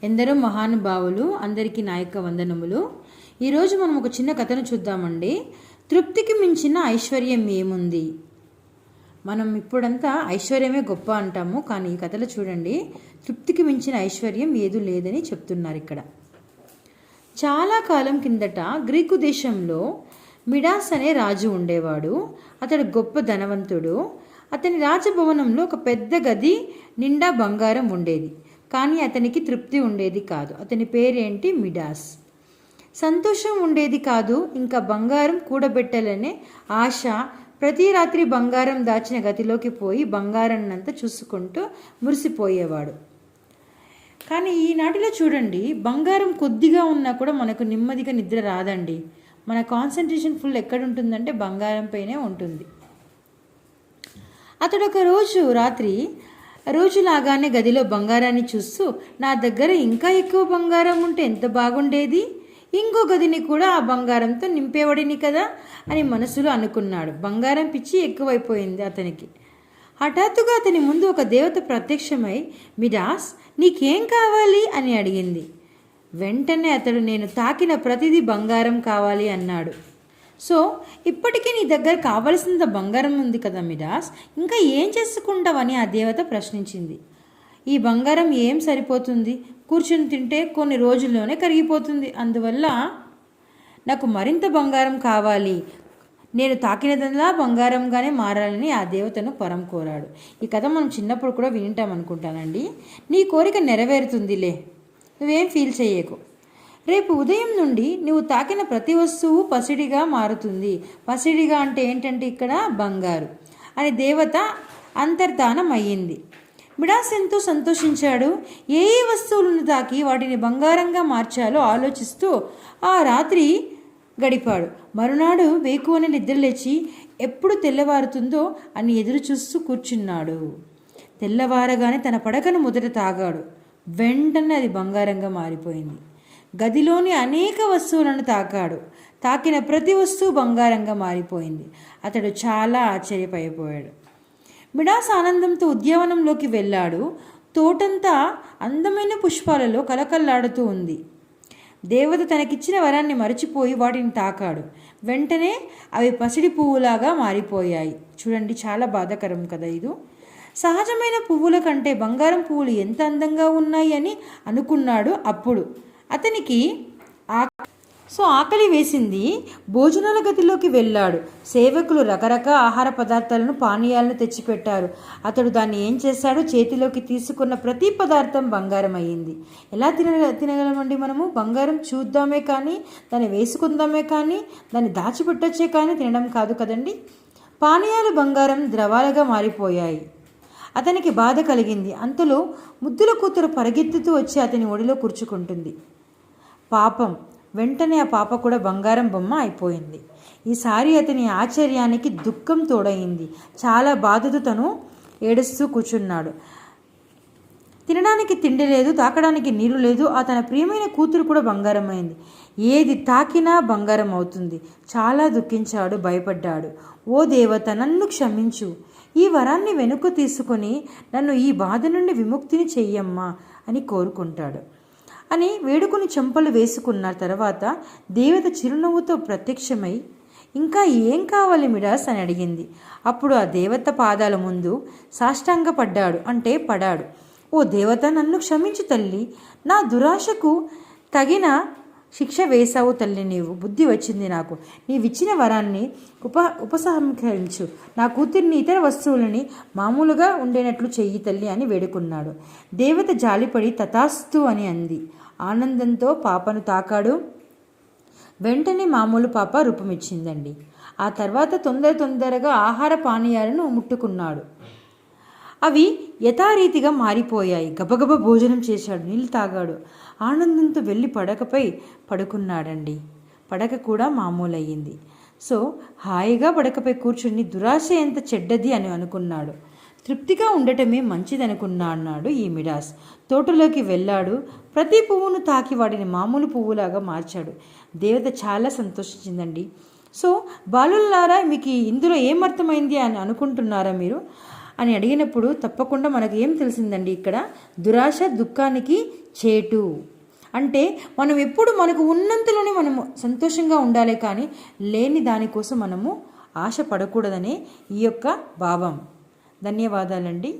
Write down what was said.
ఎందరో మహానుభావులు అందరికీ నాయక వందనములు. ఈరోజు మనం ఒక చిన్న కథను చూద్దామండి. తృప్తికి మించిన ఐశ్వర్యం ఏముంది? మనం ఇప్పుడంతా ఐశ్వర్యమే గొప్ప అంటాము, కానీ ఈ కథలో చూడండి, తృప్తికి మించిన ఐశ్వర్యం ఏదూ లేదని చెప్తున్నారు ఇక్కడ. చాలా కాలం కిందట గ్రీకు దేశంలో మిడాస్ అనే రాజు ఉండేవాడు. అతడు గొప్ప ధనవంతుడు. అతని రాజభవనంలో ఒక పెద్ద గది నిండా బంగారం ఉండేది. కానీ అతనికి తృప్తి ఉండేది కాదు. అతని పేరేంటి? మిడాస్. సంతోషం ఉండేది కాదు. ఇంకా బంగారం కూడబెట్టాలనే ఆశ. ప్రతి రాత్రి బంగారం దాచిన గదిలోకి పోయి బంగారాన్నంతా చూసుకుంటూ మురిసిపోయేవాడు. కానీ ఈనాటిలో చూడండి, బంగారం కొద్దిగా ఉన్నా కూడా మనకు నెమ్మదిగా నిద్ర రాదండి. మన కాన్సన్ట్రేషన్ ఫుల్ ఎక్కడుంటుందంటే బంగారం పైనే ఉంటుంది. అతడు ఒక రాత్రి రోజులాగానే గదిలో బంగారాన్ని చూస్తూ, నా దగ్గర ఇంకా ఎక్కువ బంగారం ఉంటే ఎంత బాగుండేది, ఇంకో గదిని కూడా ఆ బంగారంతో నింపేవాడిని కదా అని మనసులో అనుకున్నాడు. బంగారం పిచ్చి ఎక్కువైపోయింది అతనికి. హఠాత్తుగా అతని ముందు ఒక దేవత ప్రత్యక్షమై, మిడాస్, నీకేం కావాలి అని అడిగింది. వెంటనే అతడు, నేను తాకిన ప్రతిదీ బంగారం కావాలి అన్నాడు. సో ఇప్పటికీ నీ దగ్గర కావలసినంత బంగారం ఉంది కదా మిడాస్, ఇంకా ఏం చేసుకుంటావని ఆ దేవత ప్రశ్నించింది. ఈ బంగారం ఏం సరిపోతుంది, కూర్చుని తింటే కొన్ని రోజుల్లోనే కరిగిపోతుంది. అందువల్ల నాకు మరింత బంగారం కావాలి, నేను తాకినదల్లా బంగారంగానే మారాలని ఆ దేవతను వరం కోరాడు. ఈ కథ మనం చిన్నప్పుడు కూడా వింటాం అనుకుంటానండి. నీ కోరిక నెరవేరుతుందిలే, నువ్వేం ఫీల్ చేయకు. రేపు ఉదయం నుండి నువ్వు తాకిన ప్రతి వస్తువు పసిడిగా మారుతుంది. పసిడిగా అంటే ఏంటంటే ఇక్కడ బంగారు అని దేవత అంతర్ధానం అయ్యింది. మిడాస్ ఎంతో సంతోషించాడు. ఏ వస్తువులను తాకి వాటిని బంగారంగా మార్చాలో ఆలోచిస్తూ ఆ రాత్రి గడిపాడు. మరునాడు వేకువనే నిద్రలేచి ఎప్పుడు తెల్లవారుతుందో అని ఎదురు చూస్తూ కూర్చున్నాడు. తెల్లవారగానే తన పడకను మొదట తాగాడు. వెంటనే అది బంగారంగా మారిపోయింది. గదిలోని అనేక వస్తువులను తాకాడు. తాకిన ప్రతి వస్తువు బంగారంగా మారిపోయింది. అతడు చాలా ఆశ్చర్యపోయాడు. మిడాస్ ఆనందంతో ఉద్యానవనంలోకి వెళ్ళాడు. తోటంతా అందమైన పుష్పాలలో కలకల్లాడుతూ ఉంది. దేవత తనకిచ్చిన వరాన్ని మరచిపోయి వాటిని తాకాడు. వెంటనే అవి పసిడి పువ్వులాగా మారిపోయాయి. చూడండి, చాలా బాధాకరం కదా ఇది. సహజమైన పువ్వుల కంటే బంగారం పువ్వులు ఎంత అందంగా ఉన్నాయి అని అనుకున్నాడు. అప్పుడు అతనికి ఆకలి వేసింది. భోజనాల గదిలోకి వెళ్ళాడు. సేవకులు రకరకాల ఆహార పదార్థాలను, పానీయాలను తెచ్చిపెట్టారు. అతడు దాన్ని ఏం చేశాడు? చేతిలోకి తీసుకున్న ప్రతి పదార్థం బంగారం అయ్యింది. ఎలా తినగలమండి మనము? బంగారం చూద్దామే కానీ, దాన్ని వేసుకుందామే కానీ, దాన్ని దాచిపెట్టొచ్చే కానీ తినడం కాదు కదండి. పానీయాలు బంగారం ద్రవాలుగా మారిపోయాయి. అతనికి బాధ కలిగింది. అంతలో ముద్దుల కూతురు పరిగెత్తుతూ వచ్చి అతని ఒడిలో కూర్చుకుంటుంది. పాపం, వెంటనే ఆ పాప కూడా బంగారం బొమ్మ అయిపోయింది. ఈసారి అతని ఆశ్చర్యానికి దుఃఖం తోడయింది. చాలా బాధతో తను ఏడుస్తూ కూర్చున్నాడు. తినడానికి తిండి లేదు, తాకడానికి నీరు లేదు. ఆ తన ప్రియమైన కూతురు కూడా బంగారం అయింది. ఏది తాకినా బంగారం అవుతుంది. చాలా దుఃఖించాడు, భయపడ్డాడు. ఓ దేవత, నన్ను క్షమించు. ఈ వరాన్ని వెనుక తీసుకొని నన్ను ఈ బాధ నుండి విముక్తిని చెయ్యమ్మా అని కోరుకుంటాడు. అని వేడుకుని చెంపలు వేసుకున్న తర్వాత దేవత చిరునవ్వుతో ప్రత్యక్షమై, ఇంకా ఏం కావాలి మిడాస్ అని అడిగింది. అప్పుడు ఆ దేవత పాదాల ముందు సాష్టాంగపడ్డాడు, అంటే పడాడు. ఓ దేవత, నన్ను క్షమించు తల్లి. నా దురాశకు తగిన శిక్ష వేశావు తల్లి. నీవు బుద్ధి వచ్చింది నాకు. నీవిచ్చిన వరాన్ని ఉపసంహరించు. నా కూతుర్ని, ఇతర వస్తువులని మామూలుగా ఉండేనట్లు చెయ్యి తల్లి అని వేడుకున్నాడు. దేవత జాలిపడి తథాస్తు అని అంది. ఆనందంతో పాపను తాకాడు. వెంటనే మామూలు పాప రూపమిచ్చిందండి. ఆ తర్వాత తొందరగా ఆహార పానీయాలను ముట్టుకున్నాడు. అవి యథారీతిగా మారిపోయాయి. గబగబ భోజనం చేశాడు, నీళ్ళు తాగాడు. ఆనందంతో వెళ్ళి పడకపై పడుకున్నాడండి. పడక కూడా మామూలయ్యింది. సో హాయిగా పడకపై కూర్చుని దురాశ ఎంత చెడ్డది అని అనుకున్నాడు. తృప్తిగా ఉండటమే మంచిదనుకున్నాడు ఈ మిడాస్. తోటలోకి వెళ్ళాడు. ప్రతి పువ్వును తాకి వాటిని మామూలు పువ్వులాగా మార్చాడు. దేవత చాలా సంతోషించిందండి. సో బాలులారా, మీకు ఇందులో ఏమర్థమైంది అని అనుకుంటున్నారా మీరు? అని అడిగినప్పుడు తప్పకుండా మనకు ఏం తెలిసిందండి ఇక్కడ? దురాశ దుఃఖానికి చేటు. అంటే మనం ఎప్పుడు మనకు ఉన్నంతలోనే మనము సంతోషంగా ఉండాలి, కానీ లేని దానికోసం మనము ఆశ పడకూడదనే ఈ యొక్క భావం. ధన్యవాదాలండి.